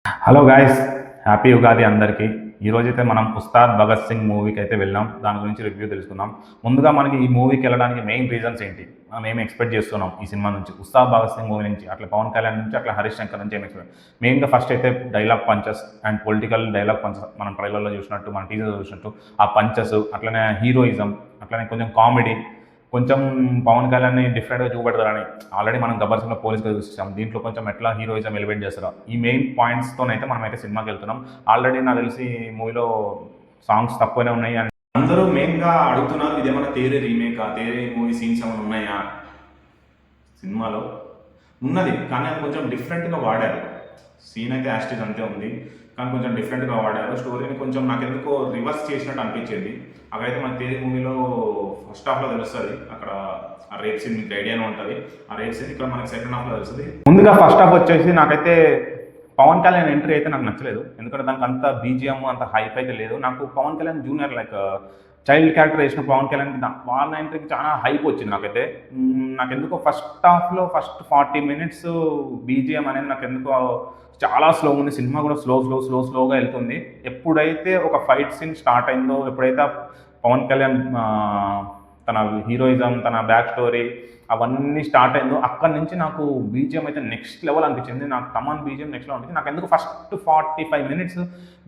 Hello guys, happy Ugadi అందరికీ. ఈరోజైతే మనం ఉస్తాద్ భగత్ సింగ్ మూవీకి అయితే వెళ్ళాం. దాని గురించి రివ్యూ తెలుసుకుందాం. ముందుగా మనకి ఈ మూవీకి వెళ్ళడానికి మెయిన్ రీజన్స్ ఏంటి, మనం ఏం ఎక్స్పెక్ట్ చేస్తున్నాం ఈ సినిమా నుంచి, ఉస్తాద్ భగత్ సింగ్ మూవీ నుంచి, అట్లా పవన్ కళ్యాణ్ నుంచి, అట్లా హరీష్ శంకర్ నుంచి ఏం ఎక్స్పెక్ట్. మెయిన్గా ఫస్ట్ అయితే dialogue punches and political dialogue punches, మనం ట్రైలర్లో చూసినట్టు, మన టీజర్లో చూసినట్టు ఆ పంచెస్, అట్లనే హీరోయిజం, అట్లనే కొంచెం కామెడీ, కొంచెం పవన్ కళ్యాణ్ని డిఫరెంట్గా చూపెడతారని. ఆల్రెడీ మనం గబ్బర్ సింగ్లో పోలీస్గా చూసాం. దీంట్లో కొంచెం ఎట్లా హీరోయిజం ఎలివేట్ చేస్తారో ఈ మెయిన్ పాయింట్స్తోనైతే మనం అయితే సినిమాకి వెళ్తున్నాం. ఆల్రెడీ నాకు తెలిసి మూవీలో సాంగ్స్ తక్కువనే ఉన్నాయి అని అందరూ మెయిన్గా అడుగుతున్నారు. ఇదేమన్నా తేరే రీమేకా, తేరే మూవీ సీన్స్ ఏమైనా ఉన్నాయా సినిమాలో. ఉన్నది, కానీ అది కొంచెం డిఫరెంట్గా వాడారు. సీన్ అయితే యాస్టిజ్ అంతే ఉంది, కానీ కొంచెం డిఫరెంట్గా వాడారు. స్టోరీని కొంచెం నాకు ఎందుకో రివర్స్ చేసినట్టు అనిపించేది. అక్కడైతే మన తేరీ మూవీలో ఫస్ట్ హాఫ్లో తెలుస్తుంది, అక్కడ ఆ రేప్ సీన్ మీకు ఐడియానే ఉంటుంది. ఆ రేప్ సీన్ ఇక్కడ మనకి సెకండ్ హాఫ్లో తెలుస్తుంది. ముందుగా ఫస్ట్ హాఫ్ వచ్చేసి నాకైతే పవన్ కళ్యాణ్ ఎంట్రీ అయితే నాకు నచ్చలేదు. ఎందుకంటే దానికి అంత బీజిఎం అంత హైప్ అయితే లేదు. నాకు Pawan Kalyan junior like child character వేసిన పవన్ కళ్యాణ్కి వాళ్ళ ఎంట్రీకి చాలా హైప్ వచ్చింది నాకైతే. నాకు ఎందుకో ఫస్ట్ హాఫ్లో ఫస్ట్ 40 minutes బీజిఎం అనేది నాకు ఎందుకో చాలా స్లో ఉంది. సినిమా కూడా స్లోగా వెళ్తుంది. ఎప్పుడైతే ఒక ఫైట్ సీన్ స్టార్ట్ అయిందో, ఎప్పుడైతే పవన్ కళ్యాణ్ తన హీరోయిజం, తన బ్యాక్ స్టోరీ అవన్నీ స్టార్ట్ అయిందో, అక్కడి నుంచి నాకు బీజిఎం అయితే నెక్స్ట్ లెవెల్ అనిపించింది. నాకు తమన్ బీజిఎం నెక్స్ట్ లెవెల్ అనిపించింది. నాకు ఎందుకు ఫస్ట్ 45 minutes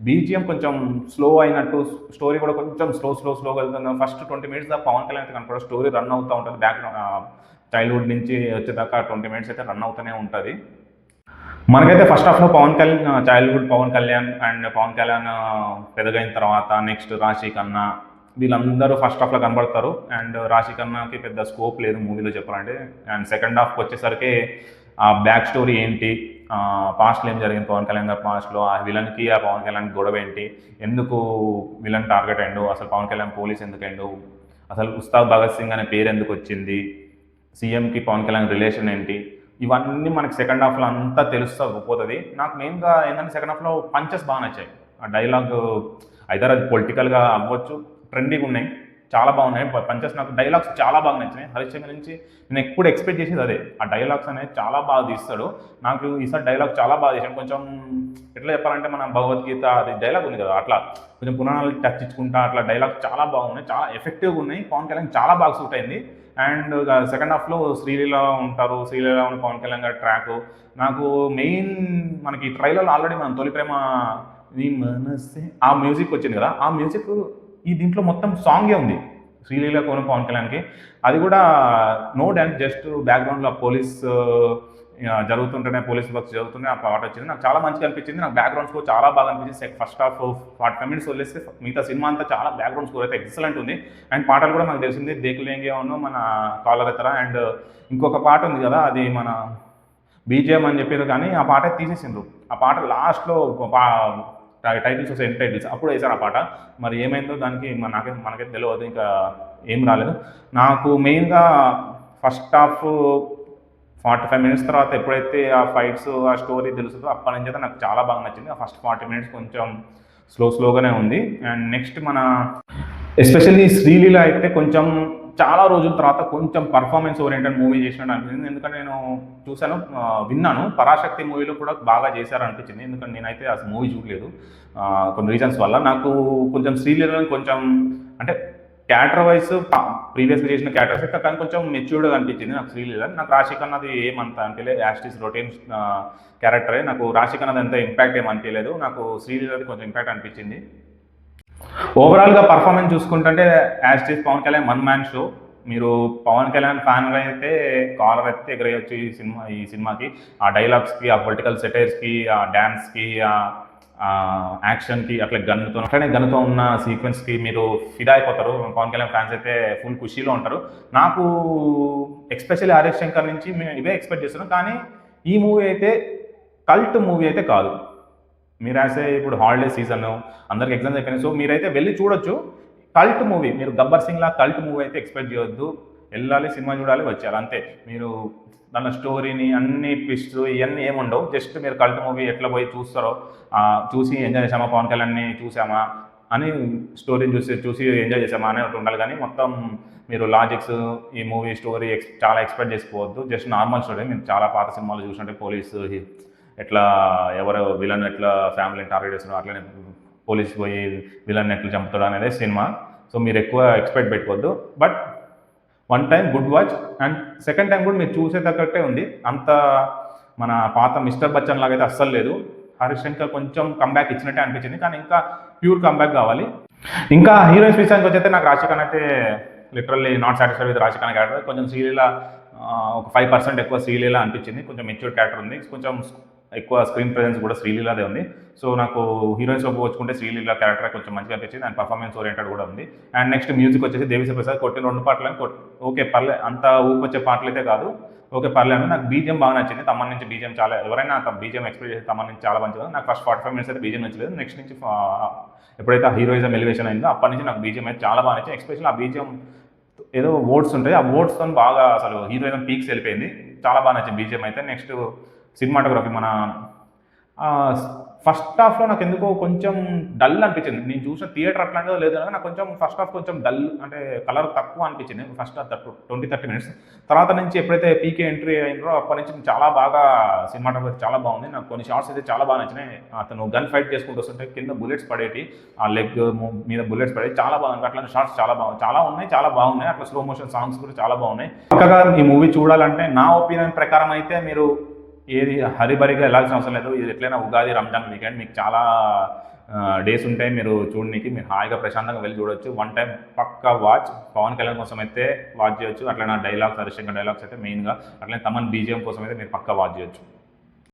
బీజిఎం కొంచెం స్లో అయినట్టు, స్టోరీ కూడా కొంచెం స్లోగా వెళ్తుంది. ఫస్ట్ 20 minutes దాకా పవన్ కళ్యాణ్ అయితే కనపడదు, స్టోరీ రన్ అవుతూ ఉంటుంది. బ్యాక్గ్రౌండ్ చైల్డ్హుడ్ నుంచి వచ్చేదాకా 20 minutes అయితే రన్ అవుతూనే ఉంటుంది. మనకైతే ఫస్ట్ హాఫ్లో చైల్డ్హుడ్ పవన్ కళ్యాణ్ అండ్ పవన్ కళ్యాణ్ పెద్దగైన తర్వాత నెక్స్ట్ రాశి ఖన్నా వీళ్ళందరూ ఫస్ట్ హాఫ్లో కనబడతారు. అండ్ రాశి ఖన్నాకి పెద్ద స్కోప్ లేదు మూవీలో చెప్పాలంటే. అండ్ సెకండ్ హాఫ్కి వచ్చేసరికి ఆ బ్యాక్ స్టోరీ ఏంటి, పాస్ట్లో ఏం జరిగింది పవన్ కళ్యాణ్ గారి పాస్ట్లో, ఆ విలన్కి ఆ పవన్ కళ్యాణ్ గొడవ ఏంటి, ఎందుకు విలన్ టార్గెట్ అయ్యిండు, అసలు పవన్ కళ్యాణ్ పోలీస్ ఎందుకు అయ్యిండు, అసలు ఉస్తాద్ భగత్ సింగ్ అనే పేరు ఎందుకు వచ్చింది, సీఎంకి పవన్ కళ్యాణ్ రిలేషన్ ఏంటి, ఇవన్నీ మనకి సెకండ్ హాఫ్లో అంతా తెలుస్తూ పోతుంది. నాకు మెయిన్గా ఏంటంటే సెకండ్ హాఫ్లో పంచెస్ బాగా నచ్చాయి. ఆ డైలాగ్ ఐదర్ అది పొలిటికల్గా అవ్వచ్చు, ట్రెండింగ్ ఉన్నాయి, చాలా బాగున్నాయి పంచెస్. నాకు డైలాగ్స్ చాలా బాగా నచ్చినాయి. హరీష్ శంకర్ నుంచి నేను ఎప్పుడు ఎక్స్పెక్ట్ చేసేది అదే, ఆ డైలాగ్స్ అనేది చాలా బాగా తీస్తాడు. నాకు ఈసారి డైలాగ్ చాలా బాగా చేశాడు. కొంచెం ఎట్లా చెప్పాలంటే మన భగవద్గీత అది డైలాగ్ ఉంది కదా, అట్లా కొంచెం పురాణాలు టచ్ ఇచ్చుకుంటా అట్లా డైలాగ్ చాలా బాగున్నాయి, చాలా ఎఫెక్టివ్గా ఉన్నాయి. పవన్ కళ్యాణ్ చాలా బాగా సూట్ అయింది. అండ్ సెకండ్ హాఫ్లో శ్రీలీల ఉంటారు, శ్రీలీల ఉన్న పవన్ కళ్యాణ్ గారి ట్రాక్ నాకు మెయిన్. మనకి ట్రైలర్లో ఆల్రెడీ మనం తొలి ప్రేమ ఆ మ్యూజిక్ వచ్చింది కదా, ఆ మ్యూజిక్ ఈ దీంట్లో మొత్తం సాంగే ఉంది శ్రీలీల కోన పవన్ కళ్యాణ్కి. అది కూడా నో డ్యాన్స్, జస్ట్ బ్యాక్గ్రౌండ్లో పోలీస్ జరుగుతుంటేనే, పోలీస్ వర్క్స్ జరుగుతుంటే ఆ పాట వచ్చింది. నాకు చాలా మంచిగా అనిపించింది. నాకు బ్యాక్గ్రౌండ్ స్కోర్ చాలా బాగా అనిపించింది. ఫస్ట్ హాఫ్ 45 minutes వదిలేస్తే మిగతా సినిమా అంతా చాలా బ్యాక్గ్రౌండ్ స్కోర్ అయితే ఎక్సలెంట్ ఉంది. అండ్ పాటలు కూడా నాకు తెలిసింది, దేకులేంగే ఉన్ను మన కాలర్ ఎత్తర, అండ్ ఇంకొక పాట ఉంది కదా అది మన బీజిఎం అని చెప్పారు, కానీ ఆ పాట తీసేసిండ్రు. ఆ పాట లాస్ట్లో టైటిల్స్ వస్తాయి, ఎండ్ టైటిల్స్, అప్పుడు వేసారు ఆ పాట. మరి ఏమైందో దానికి మనకైతే తెలియదు, ఇంకా ఏం రాలేదు. నాకు మెయిన్గా ఫస్ట్ హాఫ్ 45 minutes తర్వాత ఎప్పుడైతే ఆ ఫైట్స్ ఆ స్టోరీ తెలుస్తుందో అప్పటి నుంచి అయితే నాకు చాలా బాగా నచ్చింది. ఆ ఫస్ట్ 40 minutes కొంచెం స్లోగానే ఉంది. అండ్ నెక్స్ట్ మన ఎస్పెషల్లీ శ్రీలీల అయితే కొంచెం చాలా రోజుల తర్వాత కొంచెం పర్ఫార్మెన్స్ ఓరియంటెడ్ మూవీ చేసినట్టు అనిపించింది. ఎందుకంటే నేను చూశాను, విన్నాను పరాశక్తి మూవీలో కూడా బాగా చేశారు అనిపించింది. ఎందుకంటే నేనైతే అసలు మూవీ చూడలేదు కొన్ని రీజన్స్ వల్ల. నాకు కొంచెం శ్రీలీలని కొంచెం అంటే క్యారెక్టర్ వైజ్ ప్రీవియస్గా చేసిన క్యారెక్టర్స్ అయితే కానీ కొంచెం మెచ్యూర్డ్గా అనిపించింది నాకు శ్రీలీల. నాకు రాశి ఖన్నాది ఏమంత అనిపించలేదు, యాస్టిస్ రొటీన్ క్యారెక్టరే. నాకు రాశి ఖన్నాది అంత ఇంపాక్ట్ ఏం అనిపించలేదు, నాకు శ్రీలీలది కొంచెం ఇంపాక్ట్ అనిపించింది. ఓవరాల్గా పర్ఫార్మెన్స్ చూసుకుంటుంటే యాస్టిస్ Pawan Kalyan one man show. మీరు పవన్ కళ్యాణ్ ఫ్యాన్ అయితే కాలర్ అయితే ఎగరేయచ్చు ఈ సినిమాకి. ఆ డైలాగ్స్కి, ఆ పొలిటికల్ సెటైర్స్కి, ఆ డ్యాన్స్కి, ఆ యాక్షన్కి, అట్లనే గన్తో ఉన్న సీక్వెన్స్కి మీరు ఫిదా అయిపోతారు. పవన్ కళ్యాణ్ ఫ్యాన్స్ అయితే ఫుల్ ఖుషీలో ఉంటారు. నాకు ఎస్పెషల్లీ హరీష్ శంకర్ నుంచి మేము ఇవే ఎక్స్పెక్ట్ చేస్తున్నాం. కానీ ఈ మూవీ అయితే కల్ట్ మూవీ అయితే కాదు. మీరు రాసే ఇప్పుడు హాలిడే సీజన్, అందరికి ఎగ్జామ్స్ అయిపోయినాయి, సో మీరైతే వెళ్ళి చూడొచ్చు. కల్ట్ మూవీ, మీరు గబ్బర్ సింగ్లా కల్ట్ మూవీ అయితే ఎక్స్పెక్ట్ చేయొద్దు. వెళ్ళాలి, సినిమా చూడాలి, వచ్చేయాలి అంతే. మీరు దాని స్టోరీని అన్ని ట్విస్ట్ ఇవన్నీ ఏముండవు. జస్ట్ మీరు కల్ట్ మూవీ ఎట్లా పోయి చూస్తారో, చూసి ఎంజాయ్ చేసామా, పవన్ కళ్యాణ్ని చూసామా అని, స్టోరీని చూసి ఎంజాయ్ చేసామా అని ఉండాలి. కానీ మొత్తం మీరు లాజిక్స్, ఈ మూవీ స్టోరీ చాలా ఎక్స్పెక్ట్ చేసుకోవద్దు. Just normal story. మీరు చాలా పాత సినిమాలు చూసినట్టే పోలీసు ఎట్లా ఎవరు విలన్ ఎట్లా ఫ్యామిలీని టార్గెట్ చేస్తున్నారో అట్లనే పోలీస్ పోయి విలన్ ఎట్లా చంపుతాడు అనేది సినిమా. సో మీరు ఎక్కువ ఎక్స్పెక్ట్ పెట్టుకోవద్దు. But one time good watch, and second time కూడా మీరు చూసేటట్టే ఉంది. అంత మన పాత మిస్టర్ బచ్చన్ లాగైతే అస్సలు లేదు. హరీష్ శంకర్ కొంచెం కంబ్యాక్ ఇచ్చినట్టే అనిపించింది, కానీ ఇంకా ప్యూర్ కంబ్యాక్ కావాలి. ఇంకా హీరోయిన్స్ విషయానికి వచ్చైతే నాకు రాశిఖన్నా అయితే literally not satisfied with Rashi Khanna character. కొంచెం శ్రీలీల ఒక 5% ఎక్కువ శ్రీలీల అనిపించింది. కొంచెం మెచ్యూర్ క్యారెక్టర్ ఉంది, కొంచెం ఎక్కువ స్క్రీన్ ప్రెజెన్స్ కూడా శ్రీలీలదే ఉంది. సో నాకు హీరోయిన్స్లో పోల్చుకుంటే శ్రీలీల క్యారెక్టర్ కొంచెం మంచిగా అనిపించింది, అండ్ పర్ఫార్మెన్స్ ఓరియంటెడ్ కూడా ఉంది. అండ్ నెక్స్ట్ మ్యూజిక్ వచ్చేసి దేవిశ్రీ ప్రసాద్ కొట్టిన 2 పాటలు ఓకే పర్లే, అంత ఊపొచ్చే పాటలు అయితే కాదు, ఓకే పర్లేదు. నాకు బీజిఎం బాగా నచ్చింది. తమన్ నుంచి బీజిఎం చాలా, ఎవరైనా బీజిఎం ఎక్స్పెక్ట్ చేసి తమన్ నుంచి చాలా మంచిగా. నాకు ఫస్ట్ 45 minutes అయితే బీజిఎం నచ్చలేదు. నెక్స్ట్ నుంచి ఎప్పుడైతే హీరోయిజం ఎలివేషన్ అయిందో అప్పటి నుంచి నాకు బీజిఎం అయితే చాలా బాగా నచ్చింది. ఎస్పెషల్లీ ఆ బీజిఎం ఏదో వర్డ్స్ ఉంటాయి, ఆ వర్డ్స్తో బాగా అసలు హీరోయిజం పీక్స్ వెళ్ళిపోయింది. చాలా బాగా నచ్చింది బీజిఎం అయితే. నెక్స్ట్ సినిమాటోగ్రఫీ, మన ఫస్ట్ హాఫ్లో నాకు ఎందుకో కొంచెం డల్ అనిపించింది. నేను చూసిన థియేటర్ అట్లాంటిదో లేదో నాకు కొంచెం ఫస్ట్ హాఫ్ కొంచెం డల్, అంటే కలర్ తక్కువ అనిపించింది ఫస్ట్ 20-30 minutes. తర్వాత నుంచి ఎప్పుడైతే పీకే ఎంట్రీ అయినరో అప్పటి నుంచి చాలా బాగా సినిమాటోగ్రఫీ చాలా బాగుంది. నాకు కొన్ని షార్ట్స్ అయితే చాలా బాగా నచ్చినాయి. అతను గన్ ఫైట్ చేసుకుంటూ వస్తుంటే కింద బుల్లెట్స్ పడేటి, ఆ లెగ్ మీద బుల్లెట్స్ పడేవి చాలా బాగుంది. అట్లాంటి షార్ట్స్ చాలా ఉన్నాయి, చాలా బాగున్నాయి. అట్లా స్లో మోషన్ సాంగ్స్ కూడా చాలా బాగున్నాయి. ఇంకా ఈ మూవీ చూడాలంటే నా ఒపీనియన్ ప్రకారం అయితే మీరు ఏది హరిబరిగా వెళ్ళాల్సిన అవసరం లేదు. ఇది ఎట్లయినా ఉగాది, రంజాన్ వీకెండ్ మీకు చాలా డేస్ ఉంటాయి మీరు చూడడానికి. మీరు హాయిగా ప్రశాంతంగా వెళ్ళి చూడొచ్చు. వన్ టైం పక్కా వాచ్. పవన్ కళ్యాణ్ కోసం అయితే వాచ్ చేయొచ్చు. అట్లనే డైలాగ్స్, హరీష్ శంకర్ డైలాగ్స్ అయితే మెయిన్గా, అట్లనే తమన్ బీజిఎం కోసం అయితే మీరు పక్కా వాచ్ చేయొచ్చు.